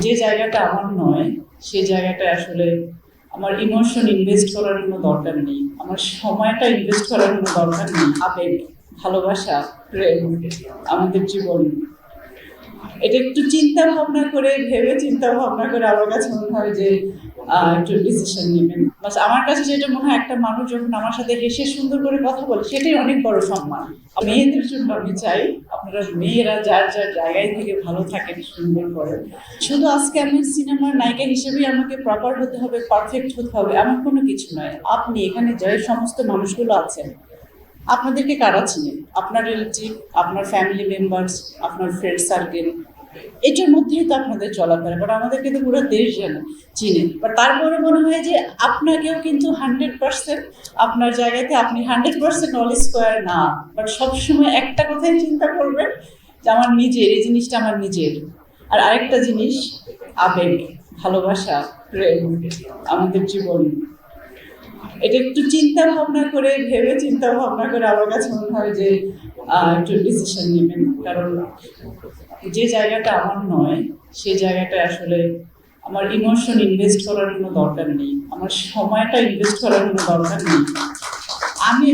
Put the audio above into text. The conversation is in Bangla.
যে জায়গাটা আমার নয় সেই জায়গাটায় আসলে আমার ইমোশন ইনভেস্ট করার কোনো দরকার নেই, আমার সময়টা ইনভেস্ট করার কোনো দরকার নেই। আবেগ, ভালোবাসা, প্রেম আমাদের জীবন, এটা একটু চিন্তা ভাবনা করে আমার কাছে মনে হয় যে একটু ডিসিশন নেবেন। বাস আমার কাছে যেটা মনে হয়, একটা মানুষ যখন আমার সাথে হেসে সুন্দর করে কথা বলে সেটাই অনেক বড় সম্মান। মেয়েদের জন্য আমি চাই আপনারা মেয়েরা যার যার জায়গায় থেকে ভালো থাকেন, সুন্দর করে। শুধু আজকে আমি সিনেমার নায়িকা হিসেবেই আমাকে প্রপার হতে হবে, পারফেক্ট হতে হবে এমন কোনো কিছু নয়। আপনি এখানে যে সমস্ত মানুষগুলো আছেন, আপনাদেরকে কারা চিনেন? আপনার রিলেটিভ, আপনার ফ্যামিলি মেম্বার্স, আপনার ফ্রেন্ড সার্কেল, এটার মধ্যেই তো আপনাদের চলাফেরা। বাট আমাদেরকে তো পুরো দেশ জানে, চিনে। বাট তারপরে মনে হয় যে আপনাকেও কিন্তু 100% আপনার জায়গাতে আপনি 100% অল স্কোয়ার না। বাট সবসময় একটা কথাই চিন্তা করবেন যে আমার নিজের, এই জিনিসটা আমার নিজের। আর আরেকটা জিনিস, আবেগ, ভালোবাসা, প্রেম আমাদের জীবন, এটা একটু চিন্তা ভাবনা করে আমার কাছে মনে হয় যে একটু ডিসিশন নেবেন। কারণ যে জায়গাটা আমার নয় সেই জায়গাটায় আসলে আমার ইমোশন ইনভেস্ট করার কোনো দরকার নেই, আমার সময়টা ইনভেস্ট করার কোনো দরকার নেই। আমি